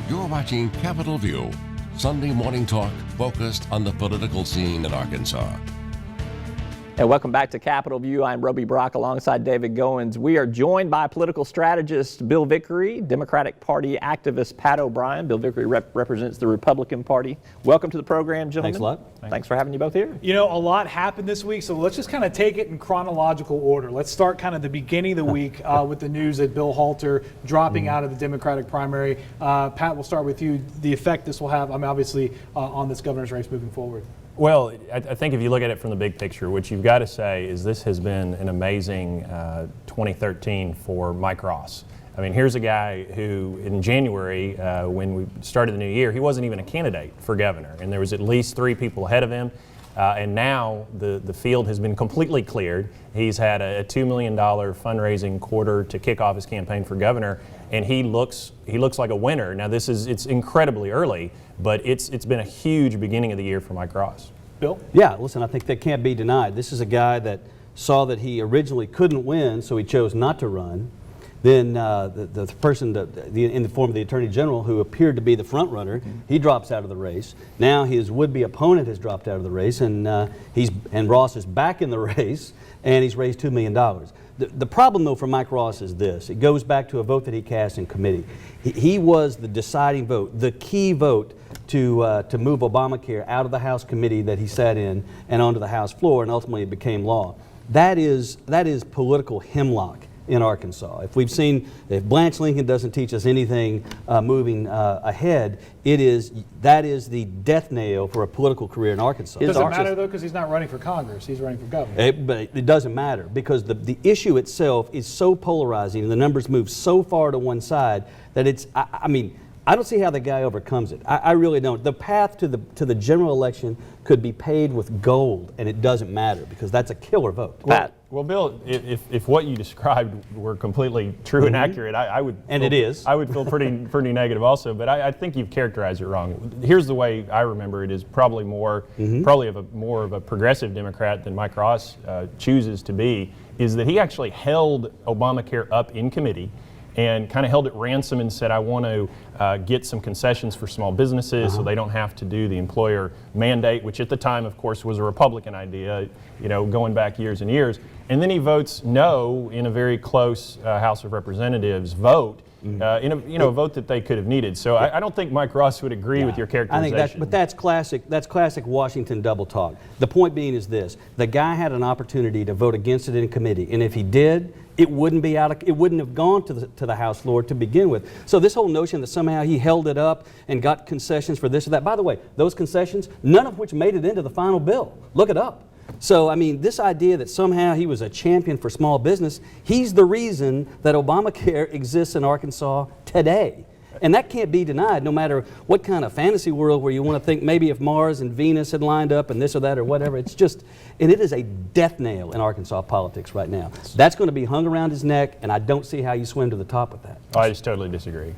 You're watching Capitol View, Sunday morning talk focused on the political scene in Arkansas. And welcome back to Capitol View. I'm Roby Brock alongside David Goins. We are joined by political strategist Bill Vickery, Democratic Party activist Pat O'Brien. Bill Vickery represents the Republican Party. Welcome to the program, gentlemen. Thanks a lot. Thanks for having you both here. You know, a lot happened this week, so let's just kind of take it in chronological order. Let's start kind of the beginning of the week with the news that Bill Halter dropping out of the Democratic primary. Pat, we'll start with you. The effect this will have, obviously, on this governor's race moving forward. Well, I think if you look at it from the big picture, what you've got to say is this has been an amazing 2013 for Mike Ross. I mean, here's a guy who in January, when we started the new year, he wasn't even a candidate for governor, and there was at least 3 people ahead of him. And now the field has been completely cleared. He's had a $2 million fundraising quarter to kick off his campaign for governor, and he looks like a winner. Now it's incredibly early, but it's been a huge beginning of the year for Mike Ross. Bill? Yeah, listen, I think that can't be denied. This is a guy that saw that he originally couldn't win, so he chose not to run. Then the person in the form of the Attorney General, who appeared to be the front runner, he drops out of the race. Now his would-be opponent has dropped out of the race, and Ross is back in the race, and he's raised $2 million. The problem, though, for Mike Ross is this. It goes back to a vote that he cast in committee. He was the deciding vote, the key vote to move Obamacare out of the House committee that he sat in and onto the House floor, and ultimately it became law. That is political hemlock in Arkansas. If Blanche Lincoln doesn't teach us anything moving ahead, that is the death nail for a political career in Arkansas. Does it matter, though, because he's not running for Congress, he's running for governor? But it doesn't matter, because the issue itself is so polarizing and the numbers move so far to one side that I don't see how the guy overcomes it. I really don't. The path to the general election could be paved with gold, and it doesn't matter, because that's a killer vote. Well, Bill, if what you described were completely true and accurate, I would. And it is. I would feel pretty negative also. But I think you've characterized it wrong. Here's the way I remember it: is probably more of a progressive Democrat than Mike Ross chooses to be. Is that he actually held Obamacare up in committee and kind of held it ransom and said, I want to get some concessions for small businesses so they don't have to do the employer mandate, which at the time, of course, was a Republican idea, going back years and years. And then he votes no in a very close House of Representatives vote, in a vote that they could have needed. So I don't think Mike Ross would agree with your characterization. I think that's classic Washington double talk. The point being is this: the guy had an opportunity to vote against it in committee, and if he did, it wouldn't have gone to the House floor to begin with. So this whole notion that somehow he held it up and got concessions for this or that. By the way, those concessions, none of which made it into the final bill. Look it up. So, this idea that somehow he was a champion for small business, he's the reason that Obamacare exists in Arkansas today. And that can't be denied, no matter what kind of fantasy world where you want to think maybe if Mars and Venus had lined up and this or that or whatever. It is a death nail in Arkansas politics right now. That's going to be hung around his neck, and I don't see how you swim to the top with that. I just totally disagree.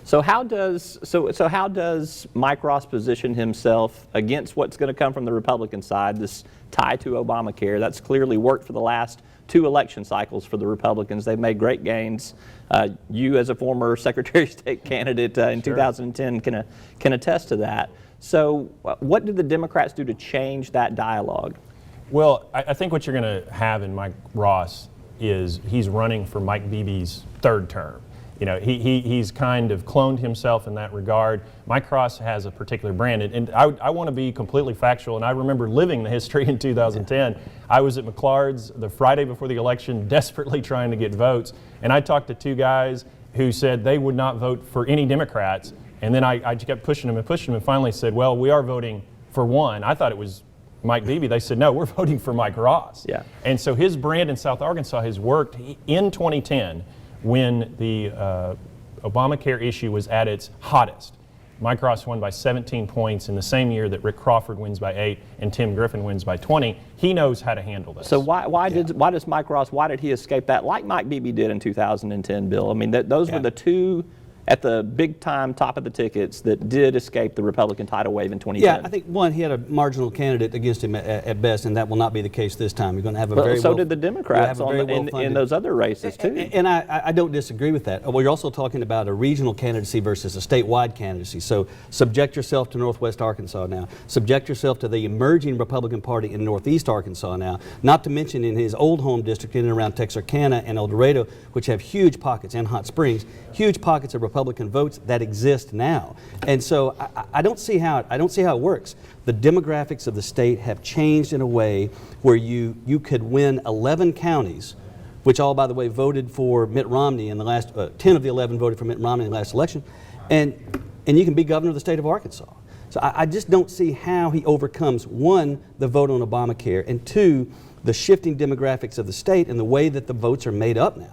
So how does Mike Ross position himself against what's going to come from the Republican side, this tie to Obamacare? That's clearly worked for the last 2 election cycles for the Republicans. They've made great gains. You, as a former Secretary of State candidate in 2010, can attest to that. So what did the Democrats do to change that dialogue? Well, I think what you're going to have in Mike Ross is he's running for Mike Beebe's 3rd term. He's kind of cloned himself in that regard. Mike Ross has a particular brand, and I want to be completely factual, and I remember living the history in 2010. I was at McLeod's the Friday before the election, desperately trying to get votes, and I talked to 2 guys who said they would not vote for any Democrats, and then I just kept pushing them and finally said, well, we are voting for one. I thought it was Mike Beebe. They said, no, we're voting for Mike Ross. Yeah. And so his brand in South Arkansas has worked. In 2010, when the Obamacare issue was at its hottest, Mike Ross won by 17 points in the same year that Rick Crawford wins by 8 and Tim Griffin wins by 20. He knows how to handle this. So why does Mike Ross, why did he escape that, like Mike Beebe did in 2010, Bill? Those were the 2 at the big time top of the tickets that did escape the Republican tidal wave in 2010. Yeah, I think, one, he had a marginal candidate against him at best, and that will not be the case this time. You're going to have a very so did the Democrats in those other races, too. And I don't disagree with that. Well, you're also talking about a regional candidacy versus a statewide candidacy. So subject yourself to Northwest Arkansas now. Subject yourself to the emerging Republican Party in Northeast Arkansas now, not to mention in his old home district in and around Texarkana and El Dorado, which have huge pockets, and Hot Springs, huge pockets of Republican votes that exist now. And so I don't see how it works. The demographics of the state have changed in a way where you could win 11 counties, which all, by the way, voted for Mitt Romney in the last 10 of the 11 voted for Mitt Romney in the last election, and you can be governor of the state of Arkansas. So I just don't see how he overcomes, one, the vote on Obamacare, and two, the shifting demographics of the state and the way that the votes are made up now.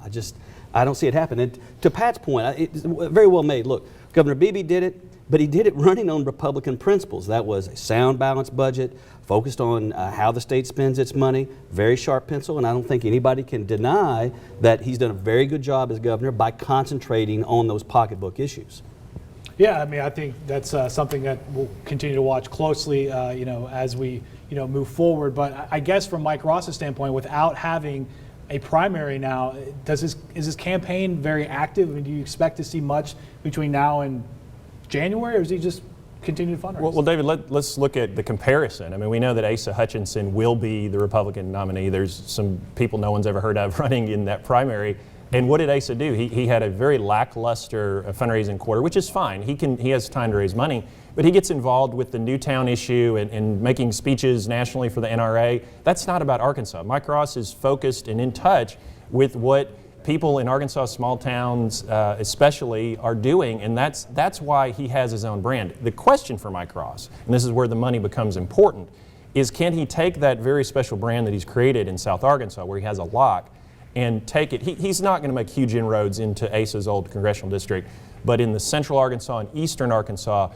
I don't see it happen. And to Pat's point, it's very well made. Look, Governor Beebe did it, but he did it running on Republican principles. That was a sound, balanced budget, focused on how the state spends its money, very sharp pencil, and I don't think anybody can deny that he's done a very good job as governor by concentrating on those pocketbook issues. Yeah, I mean, I think that's something that we'll continue to watch closely, as we, move forward. But I guess from Mike Ross's standpoint, without having a primary now, is his campaign very active? I mean, do you expect to see much between now and January, or is he just continue to fundraise? Well, David, let's look at the comparison. I mean, we know that Asa Hutchinson will be the Republican nominee. There's some people no one's ever heard of running in that primary. And what did Asa do? He had a very lackluster fundraising quarter, which is fine. He has time to raise money, but he gets involved with the Newtown issue and making speeches nationally for the NRA. That's not about Arkansas. Mike Ross is focused and in touch with what people in Arkansas small towns especially are doing, and that's why he has his own brand. The question for Mike Ross, and this is where the money becomes important, is can he take that very special brand that he's created in South Arkansas, where he has a lock, and take it. He's not going to make huge inroads into Asa's old congressional district, but in the central Arkansas and eastern Arkansas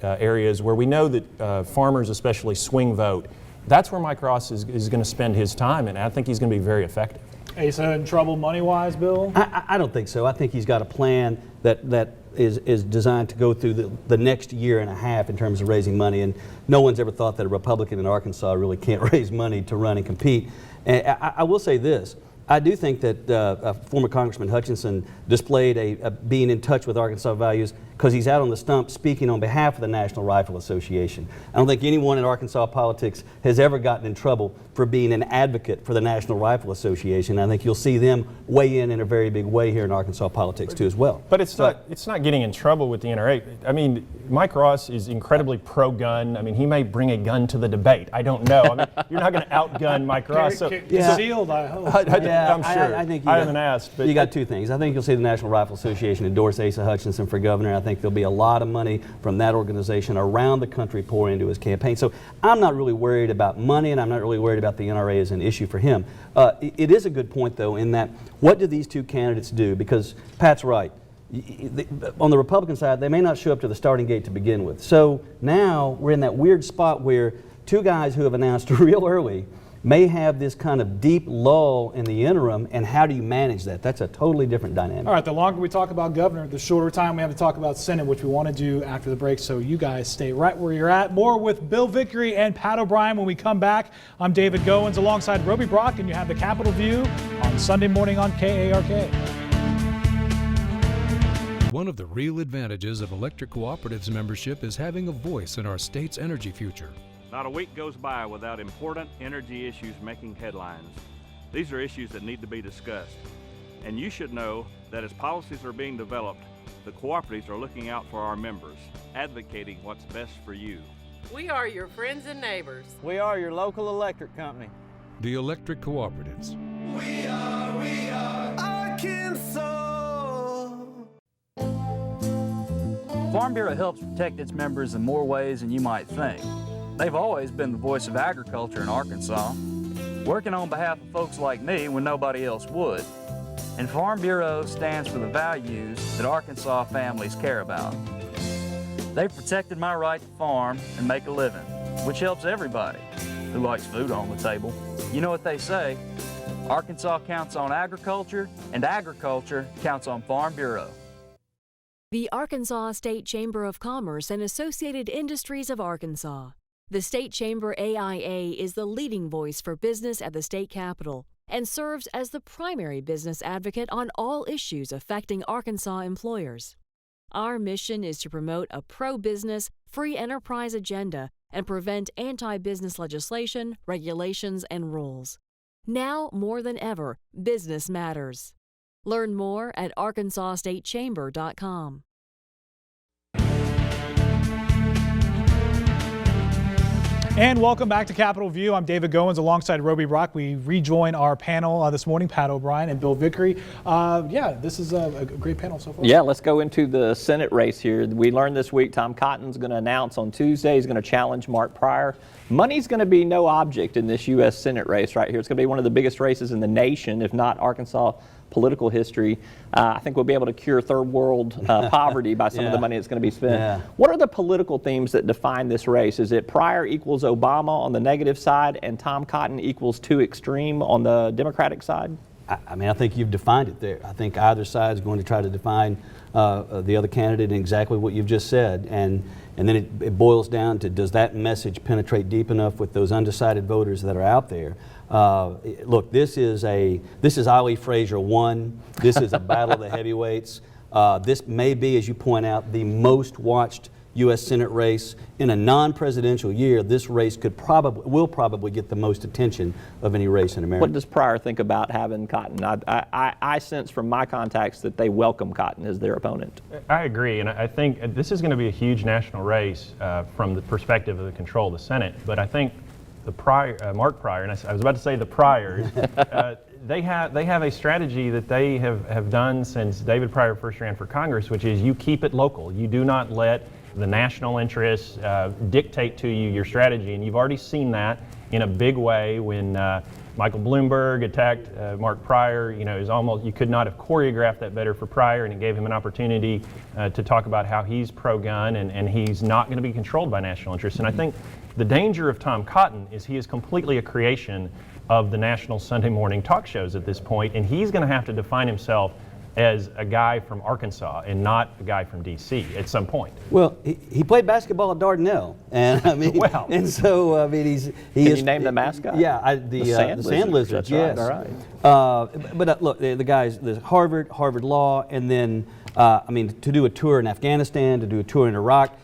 areas where we know that farmers especially swing vote, that's where Mike Ross is going to spend his time, and I think he's going to be very effective. Asa in trouble money-wise, Bill? I don't think so. I think he's got a plan that is designed to go through the next year and a half in terms of raising money, and no one's ever thought that a Republican in Arkansas really can't raise money to run and compete. And I will say this. I do think that former Congressman Hutchinson displayed a being in touch with Arkansas values because he's out on the stump speaking on behalf of the National Rifle Association. I don't think anyone in Arkansas politics has ever gotten in trouble for being an advocate for the National Rifle Association. I think you'll see them weigh in a very big way here in Arkansas politics too as well. But it's not getting in trouble with the NRA. I mean, Mike Ross is incredibly pro-gun. I mean, he may bring a gun to the debate. I don't know. I mean, you're not going to outgun Mike Ross. Concealed, I hope. I'm sure. I think I haven't asked. But you got two things. I think you'll see the National Rifle Association endorse Asa Hutchinson for governor. I think there'll be a lot of money from that organization around the country pour into his campaign. So I'm not really worried about money, and I'm not really worried about the NRA as an issue for him. It is a good point, though, in that what do these two candidates do? Because Pat's right. On the Republican side, they may not show up to the starting gate to begin with. So now we're in that weird spot where two guys who have announced real early may have this kind of deep lull in the interim, and how do you manage that? That's a totally different dynamic. All right, the longer we talk about governor, the shorter time we have to talk about Senate, which we want to do after the break, so you guys stay right where you're at. More with Bill Vickery and Pat O'Brien when we come back. I'm David Goins alongside Roby Brock, and you have the Capitol View on Sunday morning on KARK. One of the real advantages of electric cooperatives membership is having a voice in our state's energy future. Not a week goes by without important energy issues making headlines. These are issues that need to be discussed. And you should know that as policies are being developed, the cooperatives are looking out for our members, advocating what's best for you. We are your friends and neighbors. We are your local electric company. The electric cooperatives. We are Arkansas. Farm Bureau helps protect its members in more ways than you might think. They've always been the voice of agriculture in Arkansas, working on behalf of folks like me when nobody else would. And Farm Bureau stands for the values that Arkansas families care about. They've protected my right to farm and make a living, which helps everybody who likes food on the table. You know what they say, Arkansas counts on agriculture, and agriculture counts on Farm Bureau. The Arkansas State Chamber of Commerce and Associated Industries of Arkansas. The State Chamber AIA is the leading voice for business at the state capitol and serves as the primary business advocate on all issues affecting Arkansas employers. Our mission is to promote a pro-business, free enterprise agenda and prevent anti-business legislation, regulations, and rules. Now more than ever, business matters. Learn more at arkansasstatechamber.com. And welcome back to Capitol View. I'm David Goins alongside Roby Brock. We rejoin our panel this morning, Pat O'Brien and Bill Vickery. This is a great panel so far. Yeah, let's go into the Senate race here. We learned this week Tom Cotton's going to announce on Tuesday he's going to challenge Mark Pryor. Money's going to be no object in this U.S. Senate race right here. It's going to be one of the biggest races in the nation, if not Arkansas political history. I think we'll be able to cure third world poverty by some of the money that's going to be spent. Yeah. What are the political themes that define this race? Is it Pryor equals Obama on the negative side and Tom Cotton equals too extreme on the Democratic side? I mean, I think you've defined it there. I think either side is going to try to define the other candidate in exactly what you've just said. And then it boils down to, does that message penetrate deep enough with those undecided voters that are out there? Look, this is Ali Frazier 1. This is a battle of the heavyweights. This may be, as you point out, the most watched U.S. Senate race in a non-presidential year. This race will probably get the most attention of any race in America. What does Pryor think about having Cotton? I sense from my contacts that they welcome Cotton as their opponent. I agree, and I think this is going to be a huge national race from the perspective of the control of the Senate. But I think Mark Pryor, and I was about to say the Pryors, they have a strategy that they have done since David Pryor first ran for Congress, which is you keep it local. You do not let the national interests dictate to you your strategy, and you've already seen that in a big way when Michael Bloomberg attacked Mark Pryor. You know, you could not have choreographed that better for Pryor, and it gave him an opportunity to talk about how he's pro-gun and he's not going to be controlled by national interests. And I think the danger of Tom Cotton is he is completely a creation of the national Sunday morning talk shows at this point, and he's going to have to define himself as a guy from Arkansas and not a guy from D.C. at some point. Well, he played basketball at Dardanelle, and I mean, and so I mean, Can you name the mascot? Yeah, the sand lizards. Yes. Right. All right. But look, the guys, the Harvard Law, and then I mean, to do a tour in Afghanistan, to do a tour in Iraq,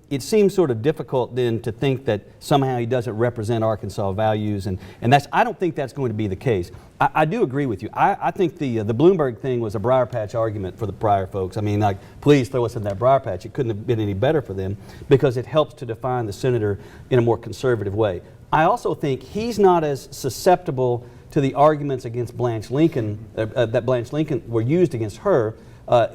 it seems sort of difficult then to think that somehow he doesn't represent Arkansas values, and I don't think that's going to be the case. I do agree with you. I think the Bloomberg thing was a briar patch argument for the Pryor folks. I mean, like, please throw us in that briar patch. It couldn't have been any better for them because it helps to define the senator in a more conservative way. I also think he's not as susceptible to the arguments against Blanche Lincoln, that Blanche Lincoln were used against her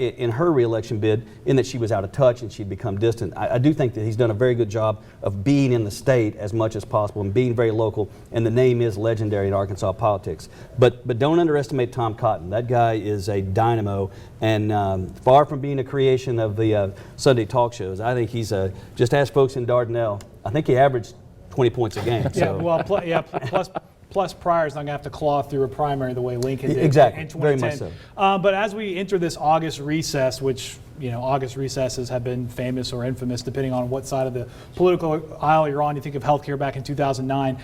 in her reelection bid, in that she was out of touch and she'd become distant. I do think that he's done a very good job of being in the state as much as possible and being very local, and the name is legendary in Arkansas politics. But don't underestimate Tom Cotton. That guy is a dynamo, and far from being a creation of the Sunday talk shows. I think he's just ask folks in Dardanelle, I think he averaged 20 points a game. So. Yeah, well, plus Pryor's not going to have to claw through a primary the way Lincoln did exactly. in 2010. Very much so. But as we enter this August recess, which, you know, August recesses have been famous or infamous depending on what side of the political aisle you're on. You think of healthcare back in 2009.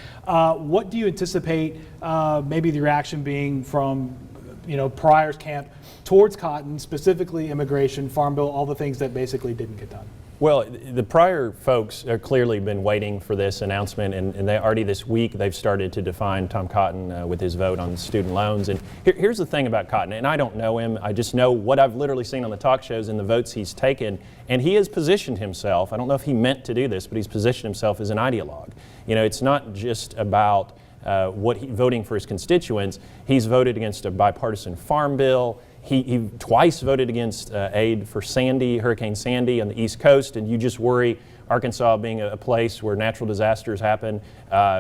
What do you anticipate maybe the reaction being from, you know, Pryor's camp towards Cotton, specifically immigration, Farm Bill, all the things that basically didn't get done? Well, the Pryor folks have clearly been waiting for this announcement, and they already this week they've started to define Tom Cotton with his vote on student loans. And here's the thing about Cotton, and I don't know him, I just know what I've literally seen on the talk shows and the votes he's taken, and he has positioned himself, I don't know if he meant to do this, but he's positioned himself as an ideologue. You know, it's not just about voting for his constituents. He's voted against a bipartisan farm bill. He twice voted against aid for Hurricane Sandy on the East Coast, and you just worry, Arkansas being a place where natural disasters happen,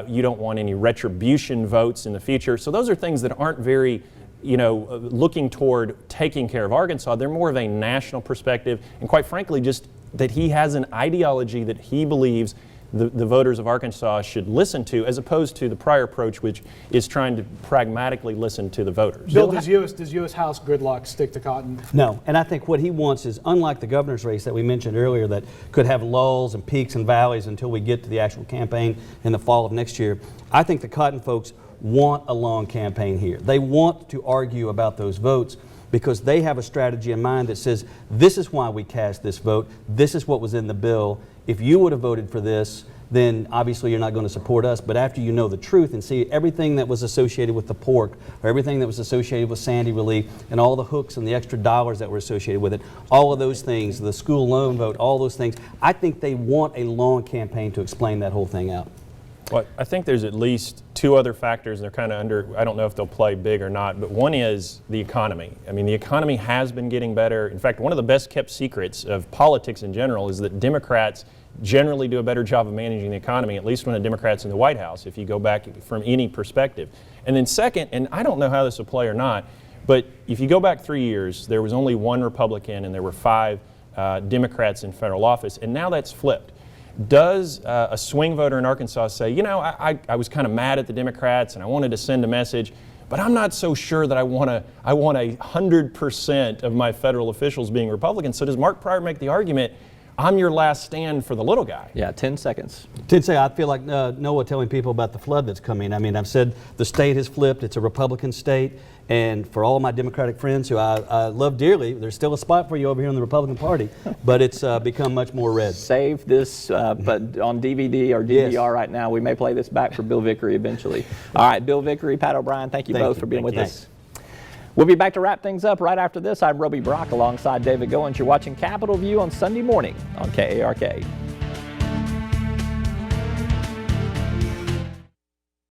you don't want any retribution votes in the future. So those are things that aren't very, you know, looking toward taking care of Arkansas. They're more of a national perspective, and quite frankly, just that he has an ideology that he believes the voters of Arkansas should listen to, as opposed to the prior approach, which is trying to pragmatically listen to the voters. Bill, does U.S. House gridlock stick to cotton? No, and I think what he wants is, unlike the governor's race that we mentioned earlier that could have lulls and peaks and valleys until we get to the actual campaign in the fall of next year, I think the cotton folks want a long campaign here. They want to argue about those votes because they have a strategy in mind that says, this is why we cast this vote, this is what was in the bill. If you would have voted for this, then obviously you're not going to support us. But after you know the truth and see everything that was associated with the pork, or everything that was associated with Sandy relief, and all the hooks and the extra dollars that were associated with it, all of those things, the school loan vote, all those things, I think they want a long campaign to explain that whole thing out. Well, I think there's at least two other factors, and they're kind of under, I don't know if they'll play big or not, but one is the economy. I mean, the economy has been getting better. In fact, one of the best kept secrets of politics in general is that Democrats generally do a better job of managing the economy, at least when a Democrat's in the White House, if you go back from any perspective. And then second, and I don't know how this will play or not, but if you go back 3 years, there was only one Republican and there were 5 Democrats in federal office, and now that's flipped. Does a swing voter in Arkansas say, you know, I was kind of mad at the Democrats and I wanted to send a message, but I'm not so sure that I want 100% of my federal officials being Republicans. So does Mark Pryor make the argument, I'm your last stand for the little guy? Yeah, 10 seconds. I feel like Noah telling people about the flood that's coming. I mean, I've said the state has flipped. It's a Republican state. And for all my Democratic friends who I love dearly, there's still a spot for you over here in the Republican Party, but it's become much more red. Save this but on DVD or DVR right now. We may play this back for Bill Vickery eventually. All right, Bill Vickery, Pat O'Brien, thank you both for being with us. We'll be back to wrap things up right after this. I'm Roby Brock alongside David Goins. You're watching Capitol View on Sunday morning on KARK.